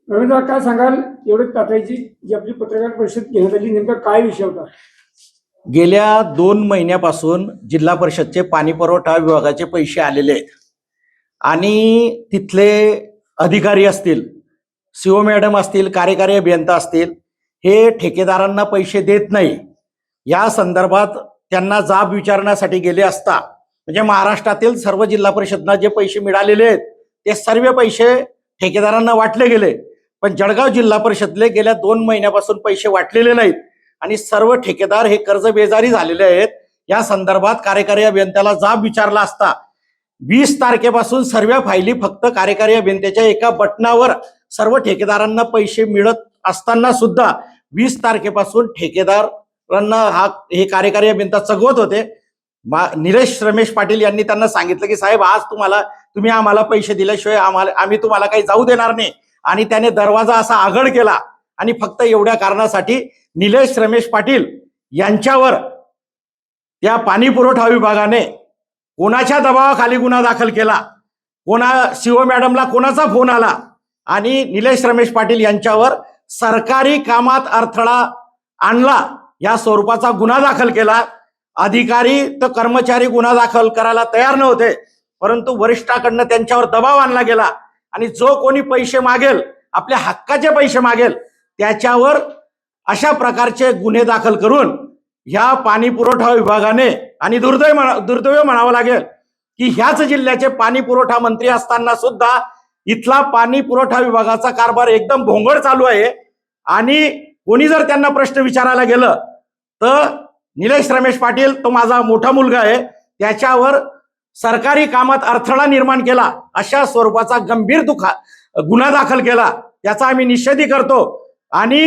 रवींद्र, काय सांगाल? एवढी तातडीची जी आपली पत्रकार परिषद घेण्यात आली, नेमका काय विषय होता? गेल्या 2 महिन्यापासून जिल्हा परिषदचे पाणी पुरवठा विभागाचे पैसे आलेले आहेत आणि तिथले अधिकारी असतील, सीओ मॅडम असतील, कार्यकारी अभियंता असतील, हे ठेकेदारांना पैसे देत नाही. या संदर्भात त्यांना जाब विचारण्यासाठी गेले असता, म्हणजे महाराष्ट्रातील सर्व जिल्हा परिषदांना जे पैसे मिळालेले आहेत ते सर्व पैसे ठेकेदारांना वाटले गेले, पण जळगाव जिल्हा परिषदले गेल्या 2 महिन्यापासून पैसे वाटलेले नाहीत आणि सर्व ठेकेदार हे कर्जबेजारी झालेले आहेत. या संदर्भात कार्यकारी अभियंत्याला जाब विचारला असता 20 तारखेपासून सर्व फायली फक्त कार्यकारी अभियंत्याच्या एका बटनावर सर्व ठेकेदारांना पैसे मिळत असताना सुद्धा 20 तारखेपासून ठेकेदारांना हे कार्यकारी अभियंता चगवत होते. निलेश रमेश पाटील यांनी त्यांना सांगितलं की साहेब, आज तुम्ही आम्हाला पैसे दिल्याशिवाय आम्ही तुम्हाला काही जाऊ देणार नाही, आणि त्याने दरवाजा असा आघड केला आणि फक्त एवढ्या कारणासाठी निलेश रमेश पाटील यांच्यावर त्या पाणी पुरवठा विभागाने कोणाच्या दबावाखाली गुन्हा दाखल केला, सीओ मॅडमला कोणाचा फोन आला आणि निलेश रमेश पाटील यांच्यावर सरकारी कामात अडथळा आणला या स्वरूपाचा गुन्हा दाखल केला. अधिकारी तर कर्मचारी गुन्हा दाखल करायला तयार नव्हते, परंतु वरिष्ठाकडनं त्यांच्यावर दबाव आणला गेला आणि जो कोणी पैसे मागेल, आपल्या हक्काचे पैसे मागेल, त्याच्यावर अशा प्रकारचे गुन्हे दाखल करून ह्या पाणी पुरवठा विभागाने, आणि दुर्दैव म्हणावं लागेल की ह्याच जिल्ह्याचे पाणी पुरवठा मंत्री असताना सुद्धा इथला पाणी पुरवठा विभागाचा कारभार एकदम भोंगळ चालू आहे. आणि कोणी जर त्यांना प्रश्न विचारायला गेलं तर निलेश रमेश पाटील, तो माझा मोठा मुलगा आहे, त्याच्यावर सरकारी कामात अडथळा निर्माण केला अशा स्वरूपाचा गंभीर गुन्हा दाखल केला. त्याचा आम्ही निषेध करतो आणि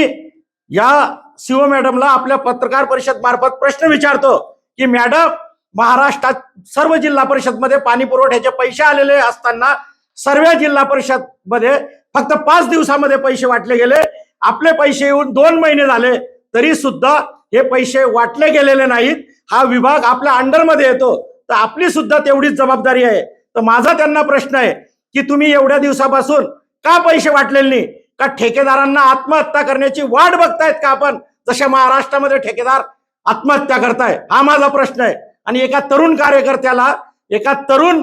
या सीओ मॅडमला आपल्या पत्रकार परिषद मार्फत प्रश्न विचारतो की मॅडम, महाराष्ट्रात सर्व जिल्हा परिषद मध्ये पाणी पुरवठ्याचे पैसे आलेले असताना सर्व जिल्हा परिषद मध्ये फक्त 5 दिवसामध्ये पैसे वाटले गेले. आपले पैसे येऊन 2 महिने झाले तरी सुद्धा हे पैसे वाटले गेलेले नाहीत. हा विभाग आपल्या अंडरमध्ये येतो, तर आपली सुद्धा तेवढीच जबाबदारी आहे. तर माझा त्यांना प्रश्न आहे की तुम्ही एवढ्या दिवसापासून का पैसे वाटलेले नाही? का ठेकेदारांना आत्महत्या करण्याची वाट बघतायत का आपण, जशा महाराष्ट्रामध्ये ठेकेदार आत्महत्या करताय? हा माझा प्रश्न आहे. आणि एका तरुण कार्यकर्त्याला, एका तरुण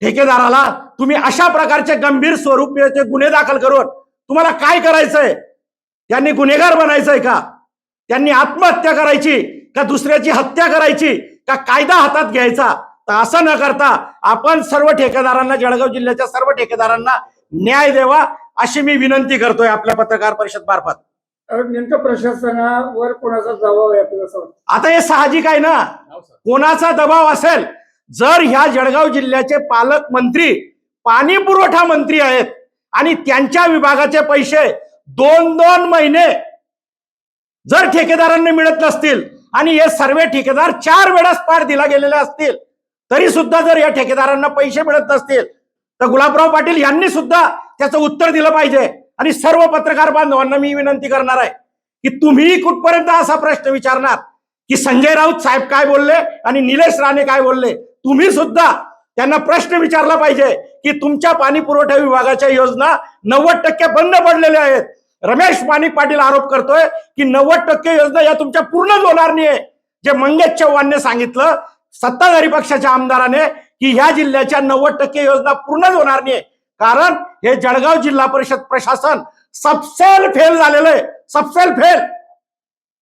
ठेकेदाराला तुम्ही अशा प्रकारचे गंभीर स्वरूपाचे गुन्हे दाखल करून तुम्हाला काय करायचंय? त्यांनी गुन्हेगार बनायचंय का? त्यांनी आत्महत्या करायची का दुसऱ्याची हत्या करायची का कायदा हातात घ्यायचा? तर असं न करता आपण सर्व ठेकेदारांना, जळगाव जिल्ह्याच्या सर्व ठेकेदारांना न्याय द्यावा अशी मी विनंती करतोय आपल्या पत्रकार परिषद मार्फत. नेमकं प्रशासनावर कोणाचा दबाव आहे आपल्याला असं वाटतं? आता हे साहजिक आहे ना, कोणाचा दबाव असेल? जर ह्या जळगाव जिल्ह्याचे पालकमंत्री पाणी पुरवठा मंत्री आहेत आणि त्यांच्या विभागाचे पैसे 2-2 महिने जर ठेकेदारांना मिळत नसतील आणि हे सर्व ठेकेदार 4 वेळास पाठ दिला गेलेले असतील, तरी सुद्धा जर या ठेकेदारांना पैसे मिळत नसतील तर गुलाबराव पाटील यांनी सुद्धा त्याचं उत्तर दिलं पाहिजे. आणि सर्व पत्रकार बांधवांना मी विनंती करणार आहे की तुम्ही कुठपर्यंत असा प्रश्न विचारणार की संजय राऊत साहेब काय बोलले आणि निलेश राणे काय बोलले? तुम्ही सुद्धा त्यांना प्रश्न विचारला पाहिजे की तुमच्या पाणी पुरवठा विभागाच्या योजना 90% बंद पडलेल्या आहेत. रमेश माणिक पाटील आरोप करतोय की 90% योजना या तुमच्या पूर्णच होणार नाहीये. जे मंगेश चव्हाणने सांगितलं, सत्ताधारी पक्षाच्या आमदाराने, की ह्या जिल्ह्याच्या 90% योजना पूर्णच होणार नाहीये, कारण हे जळगाव जिल्हा परिषद प्रशासन सबसेल फेल झालेलं आहे. सबसेल फेल.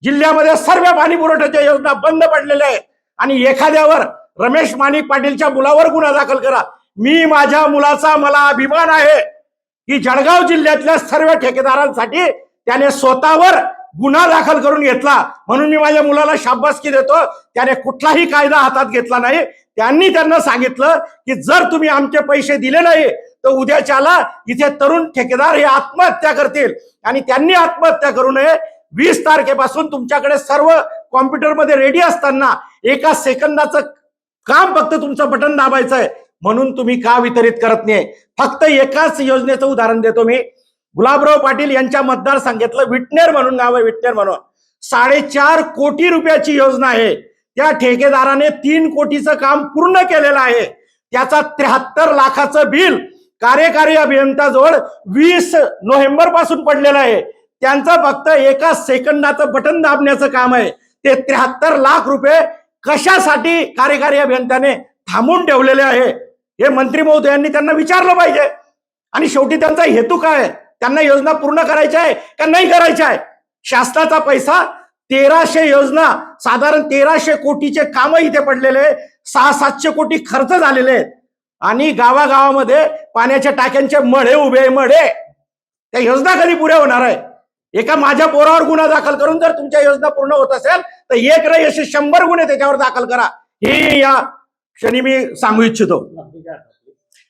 जिल्ह्यामध्ये सर्व पाणी पुरवठ्याच्या योजना बंद पडलेल्या आहेत आणि एखाद्यावर, रमेश माणिक पाटीलच्या मुलावर गुन्हा दाखल करा. माझ्या मुलाचा मला अभिमान आहे की जळगाव जिल्ह्यातल्या सर्व ठेकेदारांसाठी त्याने स्वतःवर गुन्हा दाखल करून घेतला, म्हणून मी माझ्या मुलाला शाबासकी देतो. त्याने कुठलाही कायदा हातात घेतला नाही. त्यांना सांगितलं की जर तुम्ही आमचे पैसे दिले नाही तर उद्याच्याला इथे तरुण ठेकेदार हे आत्महत्या करतील, आणि त्यांनी आत्महत्या करू नये. 20 तारखेपासून तुमच्याकडे सर्व कॉम्प्युटरमध्ये रेडी असताना 1 सेकंदाचं काम फक्त तुमचं बटन दाबायचं आहे, म्हणून तुम्ही का वितरित करत नाही? फक्त एकाच योजनेचं उदाहरण देतो मी. गुलाबराव पाटील यांच्या मतदारसंघातलं विटनेर म्हणून गाव आहे, विटनेर म्हणून 4.5 कोटी रुपयाची योजना आहे. त्या ठेकेदाराने 3 कोटीचं काम पूर्ण केलेलं आहे. त्याचा 73 लाखाचं बिल कार्यकारी अभियंताजवळ 20 नोव्हेंबर पासून पडलेला आहे. त्यांचं फक्त एका सेकंदाचं बटन दाबण्याचं काम आहे. ते 73 लाख रुपये कशासाठी कार्यकारी अभियंत्याने थांबून ठेवलेले आहे हे मंत्री महोदयांनी त्यांना विचारलं पाहिजे. आणि शेवटी त्यांचा हेतू काय आहे? त्यांना योजना पूर्ण करायच्या आहे का नाही करायच्या आहे? शासनाचा पैसा 1300 योजना, साधारण 1300 कोटीचे काम इथे पडलेले, 600-700 कोटी खर्च झालेले आहेत. आणि गावागावामध्ये पाण्याच्या टाक्यांचे मढे उभे मढे. त्या योजना कधी पुऱ्या होणार आहे? एका माझ्या पोरावर गुन्हा दाखल करून जर तुमच्या योजना पूर्ण होत असेल तर एक नाही असे 100 गुन्हे त्याच्यावर दाखल करा. हे या क्षणी मी सांगू इच्छितो.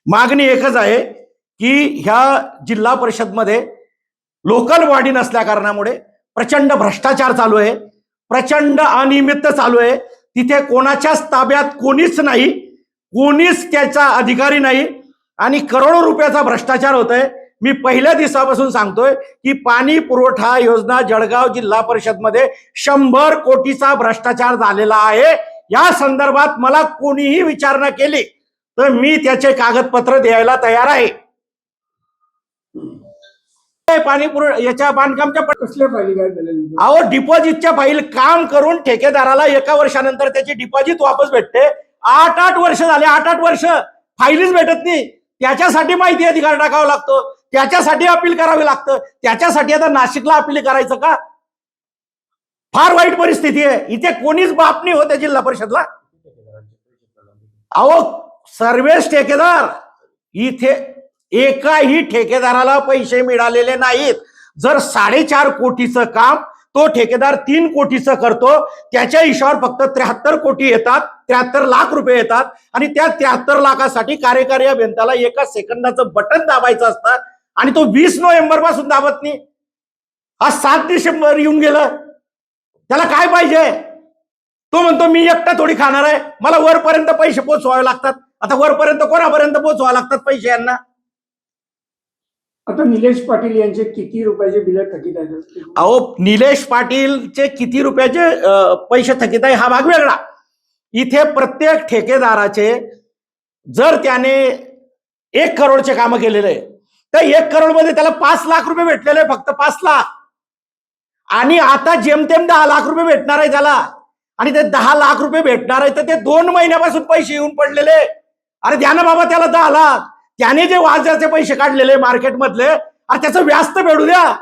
मागणी एकच आहे की ह्या जिल्हा परिषदमध्ये लोकल बॉडी नसल्या कारणामुळे प्रचंड भ्रष्टाचार चालू आहे, प्रचंड अनियमित चालू आहे. तिथे कोणाच्याच ताब्यात कोणीच नाही, कोणीच त्याचा अधिकारी नाही आणि करोडो रुपयाचा भ्रष्टाचार होतोय. मी पहिल्या दिवसापासून सांगतोय की पाणी पुरवठा योजना जळगाव जिल्हा परिषदमध्ये 100 कोटीचा भ्रष्टाचार झालेला आहे. या संदर्भात मला कोणीही विचारणा केली तर मी त्याचे कागदपत्र द्यायला तयार आहे. पाणी याच्या बांधकामच्या कसल्या फायली काय झालेली? अहो, डिपॉझिटच्या फाईल काम करून ठेकेदाराला 1 वर्षानंतर त्याची डिपॉझिट वापस भेटते. 8-8 वर्ष झाले, 8-8 वर्ष फाईलीच भेटत नाही. त्याच्यासाठी माहिती अधिकार टाकावा लागतो, त्याच्यासाठी अपील करावी लागतं. त्याच्यासाठी आता नाशिकला अपील करायचं का? फार वाईट परिस्थिती आहे. इथे कोणीच बाप नाही होते जिल्हा परिषदला. अहो, सर्वेच ठेकेदार, इथे एकाही ठेकेदाराला पैसे मिळालेले नाहीत. जर 4.5 कोटीचं काम तो ठेकेदार 3 कोटीचं करतो, त्याच्या हिशोबावर फक्त 73 कोटी येतात, 73 लाख रुपये येतात. आणि त्या 73 लाखासाठी कार्यकारी अभियंत्याला एका सेकंदाचं बटन दाबायचं असतं आणि तो 20 नोव्हेंबर पासून दाबत नाही. आज 7 डिसेंबर येऊन गेलं. त्याला काय पाहिजे? तो म्हणतो मी एकटा थोडी खाणार आहे, मला वरपर्यंत पैसे पोचवावे लागतात. आता वरपर्यंत कोणापर्यंत पोचवावे लागतात पैसे यांना? आता निलेश पाटील यांचे किती रुपयाचे बिल थकीत आहेत? अहो, निलेश पाटीलचे किती रुपयाचे पैसे थकीत आहे हा भाग वेगळा. इथे प्रत्येक ठेकेदाराचे जर त्याने 1 करोडचे कामं केलेले आहे तर 1 करोड मध्ये त्याला 5 लाख रुपये भेटलेले, फक्त 5 लाख. आणि आता जेमतेम 10 लाख रुपये भेटणार आहे त्याला. आणि ते 10 लाख रुपये भेटणार आहे तर ते 2 महिन्यापासून पैसे येऊन पडलेले. अरे द्या ना बाबा त्याला 10 लाख. त्याने जे व्याजाचे पैसे काढलेले मार्केटमधले, अरे त्याचं व्याज तर फेडू द्या.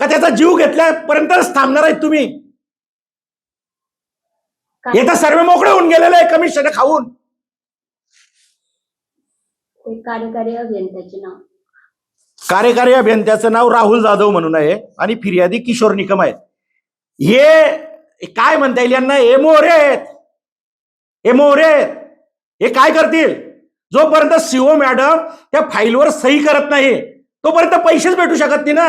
का त्याचा जीव घेतल्यापर्यंतच थांबणार आहेत तुम्ही? हे तर सर्व मोकळे होऊन गेलेले आहे कमिशन खाऊन. कार्यकारी अभियंत्याचे नाव, कार्यकारी अभियंत्याचं नाव राहुल जाधव म्हणून आहे आणि फिर्यादी किशोर निकम आहेत. हे काय म्हणता येईल यांना? हे मोहरे आहेत, हे मोहरे आहेत. हे काय करतील? जोपर्यंत सीओ मॅडम त्या फाईलवर सही करत नाही तोपर्यंत पैसेच भेटू शकत नाही ना.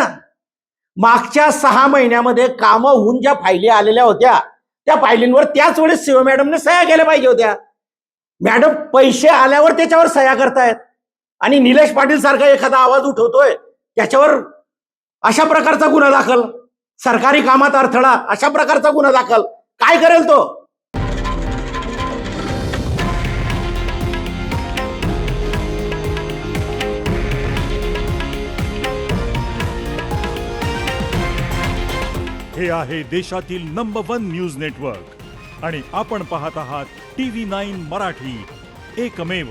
मागच्या 6 महिन्यामध्ये कामं होऊन ज्या फायली आलेल्या होत्या त्या फायलींवर त्याच वेळेस सीओ मॅडमने सह्या केल्या पाहिजे होत्या. मॅडम पैसे आल्यावर त्याच्यावर सह्या करतायत आणि निलेश पाटील सारखा एखादा आवाज उठवतोय त्याच्यावर अशा प्रकारचा गुन्हा दाखल, सरकारी कामात अडथळा, अशा प्रकारचा गुन्हा दाखल. काय करेल तो? हे आहे देशातील नंबर 1 न्यूज नेटवर्क आणि आपण पाहत आहात TV9 मराठी, एकमेव.